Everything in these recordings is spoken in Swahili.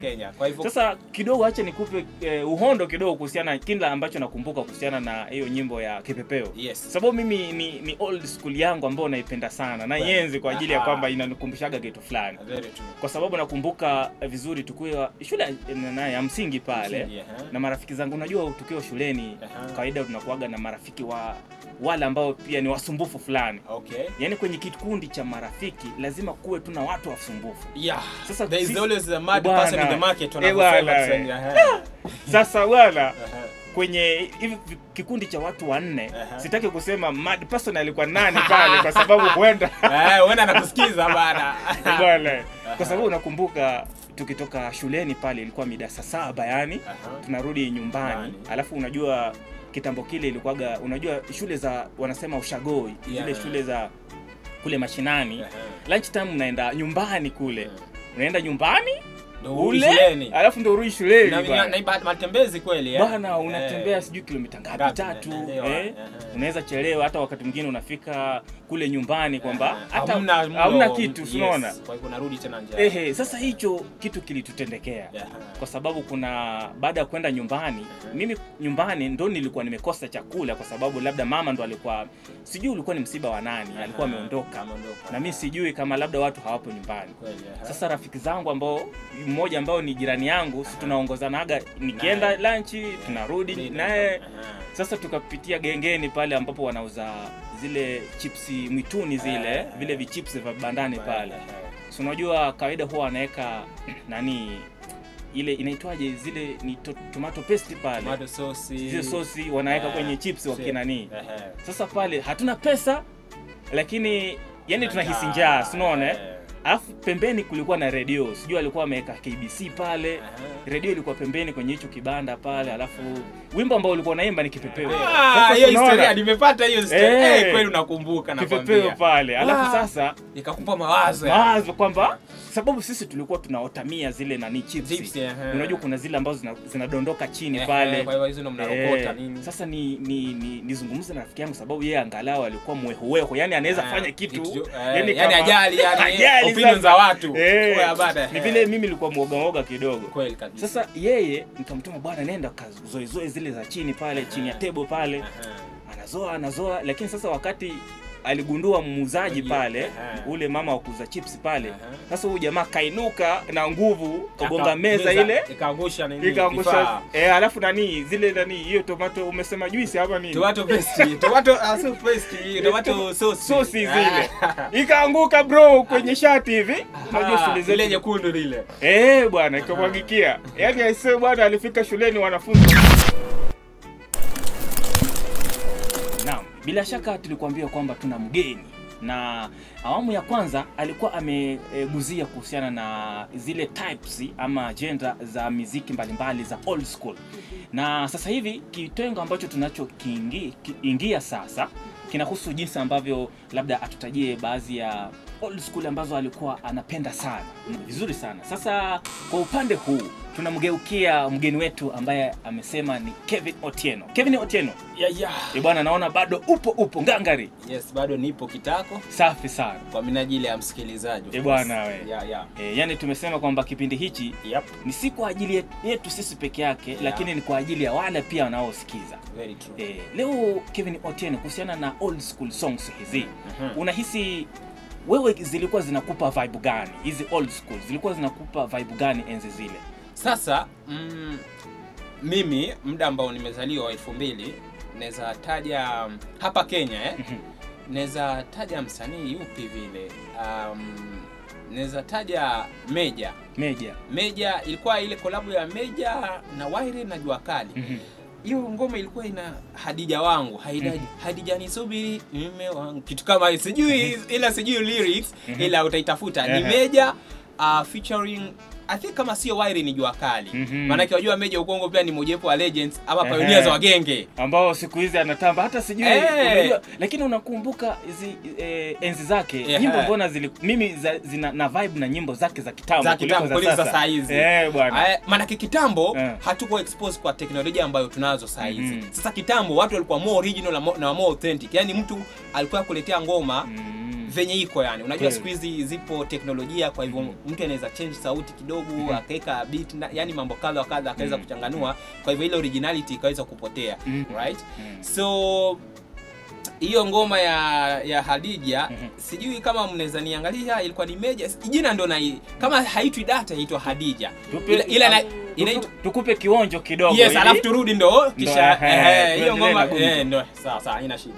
Kenya. Kwa hivyo sasa kidogo acha nikupe uhondo kidogo kuhusiana kila ambacho nakumbuka kuhusiana na hiyo nyimbo ya Kipepeo. Yes. Sababu mimi ni old school yangu ambao naipenda sana na ienzi kwa ajili ya kwamba inanikumbushaga kitu fulani. Kwa sababu nakumbuka vizuri tukiwa shule ya msingi pale na marafiki zangu, unajua tukiwa shuleni kawaida tunakuaga na marafiki wale ambao pia ni wasumbufu fulani. Okay. Yaani kwenye kikundi cha marafiki lazima kuwe tuna watu wasumbufu. Yeah. Sasa there is always a mad person in the market wanavyosema. Sasa wala kwenye hivi kikundi cha watu 4 sitaki kusema mad person alikuwa nani pale kwa sababu huenda anakusikiza bana. Bwana. Kwa sababu unakumbuka tukitoka shuleni pale ilikuwa mida saa 7 yani tunarudi nyumbani. Alafu unajua kitambo kile ilikuwaga, unajua shule za wanasema ushagoi, zile shule za kule mashinani, lunch time unaenda nyumbani kule. Unaenda nyumbani ule, alafu ndio urudi shuleni na matembezi kweli bwana, unatembea sijui kilomita ngapi 3 unaweza chelewa, hata wakati mwingine unafika kule nyumbani kwamba hata hamna kitu, unaona. Kwa hivyo narudi tena njaa. Sasa hicho kitu kilitutendekea kwa sababu kuna baada ya kwenda nyumbani, mimi nyumbani ndo nilikuwa nimekosa chakula kwa sababu labda mama ndo alikuwa, sijui ulikuwa ni msiba wa nani, alikuwa ameondoka na mimi sijui kama labda watu hawapo nyumbani. Sasa rafiki zangu ambao mmoja ambao ni jirani yangu, si tunaongozanaga nikienda lunch tunarudi naye. Sasa tukapitia gengeni pale ambapo wanauza zile chipsi mwituni zile vile vichips vya bandani pale. So unajua kawaida huwa wanaweka nani ile inaitwaje, zile ni tomato paste pale, tomato sauce, zile sauce wanaweka kwenye chips wakina nani. Sasa pale hatuna pesa lakini yani tunahisi njaa, unaona. Alafu pembeni kulikuwa na radio, sijui alikuwa ameweka KBC pale. Radio ilikuwa pembeni kwenye hicho kibanda pale, alafu wimbo ambao ulikuwa naimba ni Kipepeo. Sasa hiyo historia nimepata hiyo story. Kweli unakumbuka na kwambia. Kipepeo pale. Alafu sasa nikakupa mawazo kwamba sababu sisi tulikuwa tunaotamia zile nani chips. Unajua kuna zile ambazo zinadondoka chini pale. Kwa hiyo hizo ndo mnarokota nini. Sasa nizungumze na rafiki yangu sababu yeye angalau alikuwa mwehuweho, yani anaweza fanya kitu yani ajali opinion za watu. Ni vile mimi nilikuwa muoga kidogo. Kweli kabisa. Sasa yeye nikamtuma, bwana nenda kazoe zile za chini pale chini ya table pale. Anazoa lakini sasa wakati aligundua muuzaji pale, ule mama wa kuuza chips pale. Sasa huyu jamaa kainuka na nguvu kugonga meza ile, ikaangusha nini? Ikaangusha alafu nani zile nani hiyo tomato umesema juice hapa nini? Tomato paste, tomato sauce zile. Ikaanguka bro kwenye shati hivi. Unajua shule zile nyekundu lile. Bwana ikamwagikia. Yaani aisee bwana alifika shuleni wanafunzi. Bila shaka tulikuambia kwamba tuna mgeni, na awamu ya kwanza alikuwa ameguzia kuhusiana na zile types ama genre za muziki mbalimbali za old school. Na sasa hivi kitengo ambacho tunachokiingia sasa kinahusu jinsi ambavyo labda atutajie baadhi ya old school ambazo alikuwa anapenda sana. Vizuri sana. Sasa kwa upande huu tunamgeukia mgeni wetu ambaye amesema ni Kevin Otieno. Kevin Otieno. Bwana naona bado upo ngangari. Yes, bado nipo kitako. Safi sana. Kwa minajili ya msikilizaji. Bwana we. Yani tumesema kwamba kipindi hichi ni si kwa ajili yetu sisi peke yake, lakini ni kwa ajili ya wale pia wanaosikiza. Very true. Leo Kevin Otieno, kuhusiana na old school songs hizi, unahisi wewe zilikuwa zinakupa vibe gani? Hizi old school zilikuwa zinakupa vibe gani enzi zile? Sasa mimi muda ambao nimezaliwa wa 2000 naweza taja hapa Kenya naweza taja msanii yupi vile, naweza taja Meja ilikuwa ile collab ya Meja na Wairi na Jua Kali. Hiyo ngoma ilikuwa ina Hadija wangu, Hadija nisubiri mume wangu, kitu kama sijui lyrics ila utaitafuta. Ni Meja featuring I think kama sio Wairi ni Jua Kali. Maana unajua Meja Ukongo pia ni mojawapo wa legends ama pioneers wa genge ambao siku hizi anatamba hata sijui unajua, lakini unakumbuka hizi enzi zake nyimbo mbona mimi zina na vibe na nyimbo zake za kitambo kuliko za sasa hizi. Bwana maana kitambo hatuko exposed kwa teknolojia ambayo tunazo sasa hizi. Sasa kitambo watu walikuwa more original na more authentic. Yani mtu alikuwa kuletea ngoma venye iko yani. Unajua siku hizi zipo teknolojia, kwa hivyo mtu anaweza change sauti kidogo, akaweka beat yani mambo kadha kadha akaweza kuchanganua, kwa hivyo ile originality ikaweza kupotea, right? So hiyo ngoma ya Hadija, sijui kama mnaweza niangalia, ilikuwa ni Meja, jina ndo na kama haitwi Data, inaitwa Hadija. Ila tukupe kionjo kidogo. Yes, alafu turudi ndo kisha hiyo ngoma ndo sawa, haina shida.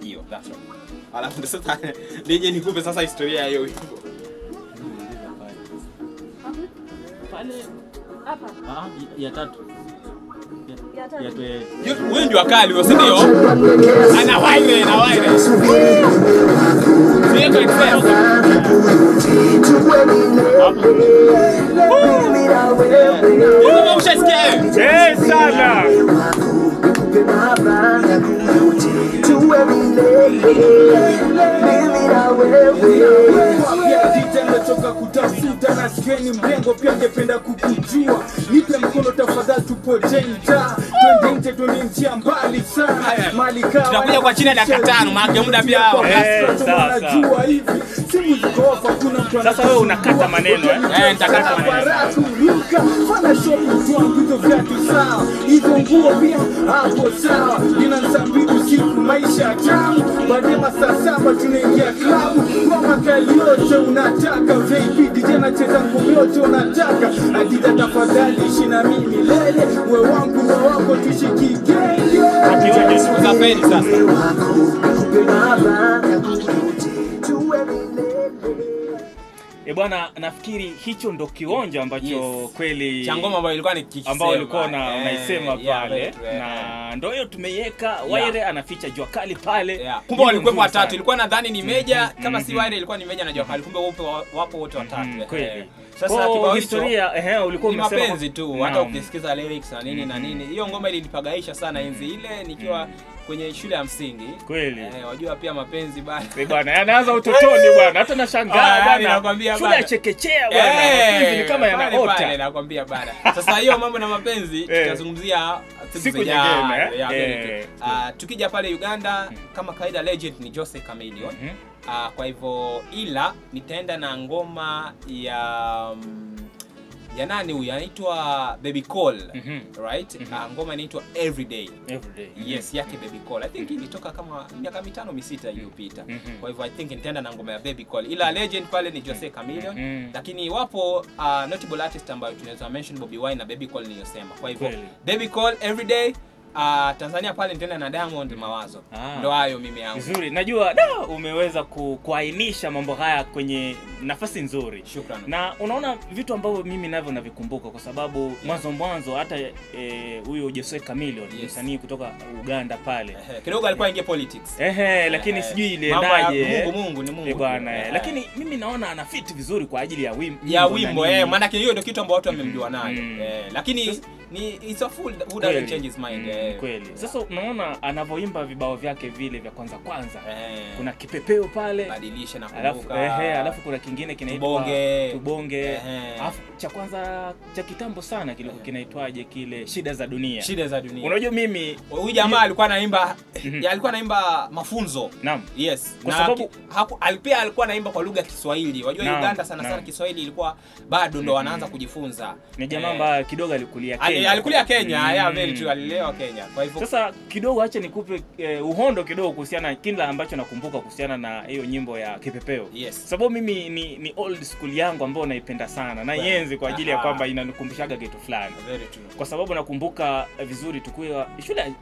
Hiyo that's right. Alafu sasa nije nikupe sasa historia hiyo wimbo. Pale hapa. Ya tatu. Wewe ndio akali wewe, ndio? Ana waire na waire. Sio kwa excel. Wewe ushasikia wewe? Sana. Nimetoka kutafuta na skeni mrengo, pia ngependa kukujua. Nipe mkono tafadhali, tupo danger. Twende nje, twende njia mbali sana. Mali kawa tunakuja kwa chini ya dakika 5, maana muda pia najua hivi. Simu ziko ofa, kuna mtu. Sasa wewe unakata maneno nitakata maneno. Fana shopping tu vitu vyatu sawa. Hizo nguo pia hapo sawa. Ninasambidi usiku maisha tamu. Baadaye masaa 7 tunaingia club. Ngoma kali yote unataka, baby DJ anacheza ngoma yote unataka. Hadija tafadhali ishi na mimi milele, wewe wangu na wako tushikigenge. Usafiri sasa. Bwana, nafikiri hicho ndo kionjo ambacho kweli cha ngoma ambayo ilikuwa ni kikisema, ambao ulikuwa unaisema pale, na ndio hiyo tumeiweka. Waire anaficha Jua Kali pale. Kumbe walikuwa watatu, ilikuwa nadhani ni Meja, kama si Waire ilikuwa ni Meja na Jua Kali, kumbe wapo wote watatu. Kweli. Sasa kibao historia ulikuwa umesema mapenzi tu, hata ukisikiza lyrics na nini na nini. Hiyo ngoma ilinipagaisha sana enzi ile nikiwa kwenye shule ya msingi. Kweli. Wajua pia mapenzi bana. Bwana, yanaanza utotoni bwana. Hata nashangaa bwana. Nakwambia shule ya chekechea bwana. Mapenzi ni kama yanaota. Nakwambia bana. Sasa hiyo mambo na mapenzi tutazungumzia siku nyingine. Tukija pale Uganda kama kaida legend ni Jose Chameleone. Kwa hivyo ila nitaenda na ngoma ya nani huyu anaitwa Baby Call, right? Ngoma inaitwa Everyday. Yes, yake Baby Call. I think ilitoka kama miaka 5-6 iliyopita. Kwa hivyo I think nitaenda na ngoma ya Baby Call. Ila legend pale ni Jose Chameleone. Lakini wapo notable artist ambayo tunaweza mention Bobby Wine na Baby Call niliyosema. Kwa hivyo Baby Call Everyday. Tanzania pale nitaenda na Diamond Mawazo. Ndio hayo mimi yangu. Vizuri. Najua umeweza kuainisha mambo haya kwenye nafasi nzuri. Shukrani. Na unaona vitu ambavyo mimi navyo navikumbuka kwa sababu mwanzo hata huyo Jose Chameleone msanii kutoka Uganda pale. Kidogo alikuwa ingia politics. Lakini sijui iliendaje. Mungu ni Mungu. Bwana. Lakini mimi naona ana fit vizuri kwa ajili ya wimbo. Maana hiyo ndio kitu ambacho watu wamemjua nayo. Lakini it's a full who doesn't change his mind. Kweli. Sasa unaona anavyoimba vibao vyake vile vya kwanza kuna kipepeo pale, badilisha na kumbuka. Alafu kuna kingine kinaitwa Tubonge. Alafu cha kwanza cha kitambo sana kilikuwa kinaitwaje kile Shida za Dunia. Unajua mimi huyu jamaa alikuwa anaimba mafunzo. Naam. Yes. Kwa sababu alikuwa anaimba kwa lugha ya Kiswahili. Unajua Uganda sana Kiswahili ilikuwa bado ndo wanaanza kujifunza. Ni jamaa ambaye kidogo alikulia Kenya. Alikulia Kenya, very true, alilewa Kenya. Kwa hivyo sasa kidogo acha nikupe uhondo kidogo kuhusiana na kile ambacho nakumbuka kuhusiana na hiyo nyimbo ya Kipepeo. Sababu mimi ni old school yangu ambayo naipenda sana na yenzi kwa ajili ya kwamba inanikumbushaga kitu fulani. Kwa sababu nakumbuka vizuri tukiwa shule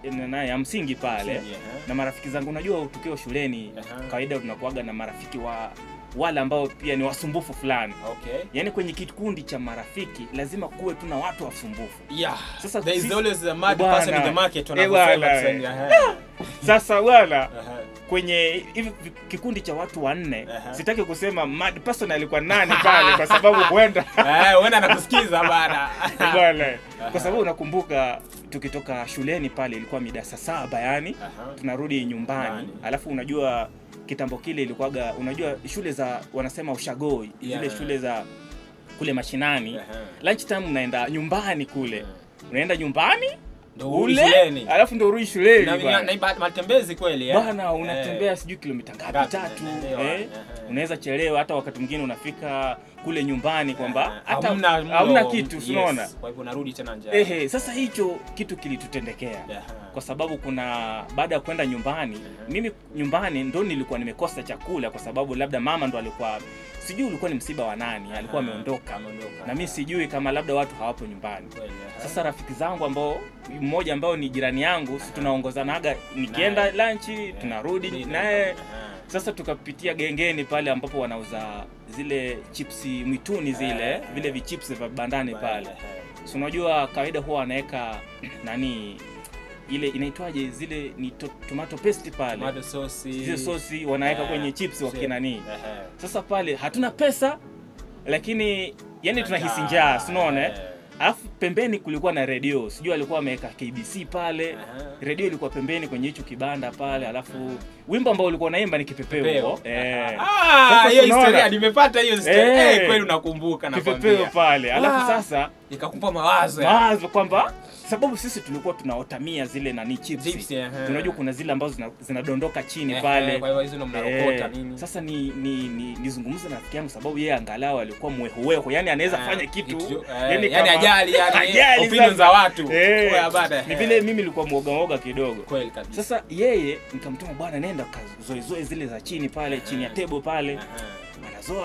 ya msingi pale na marafiki zangu. Unajua tukiwa shuleni kawaida tunakuaga na marafiki wale ambao pia ni wasumbufu fulani. Yaani kwenye kikundi cha marafiki lazima kuwe tuna watu wasumbufu. Sasa there is always a mad person in the market wanavyosema. Sasa wala kwenye hivi kikundi cha watu 4 sitaki kusema mad person alikuwa nani pale kwa sababu huenda anakusikiza bana. Kwa sababu unakumbuka tukitoka shuleni pale ilikuwa mida saa 7 yani tunarudi nyumbani. Alafu unajua kitambo kile ilikuwaga, unajua shule za wanasema ushagoi, zile shule za kule mashinani. Lunch time unaenda nyumbani kule. Unaenda nyumbani ule, alafu ndio urudi shuleni na matembezi kweli bwana, unatembea sijui kilomita ngapi 3 unaweza chelewa, hata wakati mwingine unafika kule nyumbani kwamba hata hauna kitu, unaona. Kwa hivyo unarudi tena njaa. Sasa hicho kitu kilitutendekea kwa sababu baada ya kwenda nyumbani, mimi nyumbani ndo nilikuwa nimekosa chakula kwa sababu labda mama ndo alikuwa, sijui ulikuwa ni msiba wa nani, alikuwa ameondoka na mimi sijui kama labda watu hawapo nyumbani. Sasa rafiki zangu ambao mmoja ambao ni jirani yangu, si tunaongozanaga nikienda lunch tunarudi naye. Sasa tukapitia gengeni pale ambapo wanauza zile chipsi mwituni zile, vile vichips vya bandani pale. So unajua kawaida huwa wanaweka nani ile inaitwaje, zile ni tomato paste pale, tomato sauce, zile sauce wanaweka kwenye chips wakinani. Sasa pale hatuna pesa, lakini yani tunahisi njaa, unaona. Alafu pembeni kulikuwa na radio, sijui alikuwa ameweka KBC pale. Radio ilikuwa pembeni kwenye hicho kibanda pale, alafu wimbo ambao ulikuwa naimba ni Kipepeo. Hiyo historia nimepata hiyo story. Kweli unakumbuka na Kipepeo pale. Alafu sasa nikakupa mawazo kwamba sababu sisi tulikuwa tunaotamia zile nani chips. Unajua kuna zile ambazo zinadondoka chini pale. Kwa hiyo hizo ndo mnarokota nini. Sasa nizungumze na rafiki yangu sababu yeye angalau alikuwa mwehuweho. Yani anaweza fanya kitu. Yani ajali opinion za watu. Kwa baada. Ni vile mimi nilikuwa muoga kidogo. Kweli kabisa. Sasa yeye nikamtuma, bwana nenda kazoe zile za chini pale, chini ya table pale.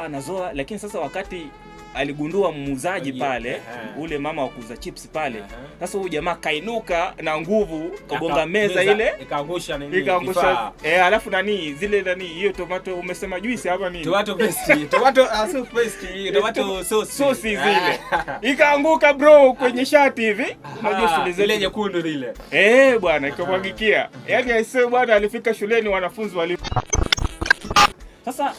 Anazoa, lakini sasa wakati aligundua muuzaji pale, ule mama wa kuuza chips pale. Sasa huyu jamaa kainuka na nguvu, kagonga meza ile, ikaangusha alafu zile hiyo tomato umesema juice hapa nini? Tomato paste, tomato sauce zile. Ikaanguka bro kwenye shati hivi. Unajua shule zile nyekundu lile. Bwana ikamwagikia. Yaani aisee bwana, alifika shuleni wanafunzi wali. Sasa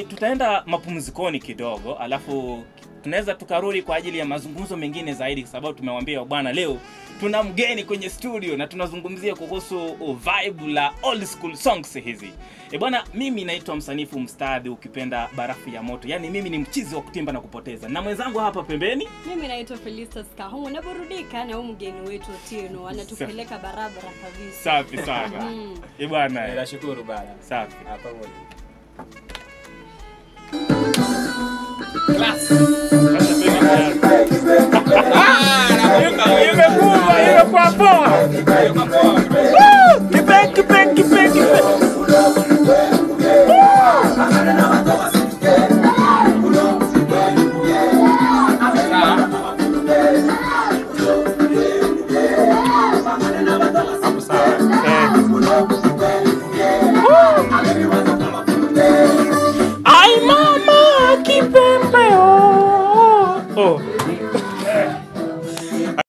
tutaenda mapumzikoni kidogo, alafu tunaweza tukarudi kwa ajili ya mazungumzo mengine zaidi, kwa sababu tumewambia bwana leo tuna mgeni kwenye studio na tunazungumzia kuhusu vibe la old school songs hizi. Bwana, mimi naitwa msanifu mstadi, ukipenda barafu ya moto. Yani mimi ni mchizi wa kutimba na kupoteza. Na mwenzangu hapa pembeni, mimi naitwa Felicitas Kahungu, na burudika na mgeni wetu Otieno anatupeleka barabara kabisa. Safi sana. Bwana, nashukuru bana. Safi. Hapa moja. Class. Imekuwa poa. Kipe.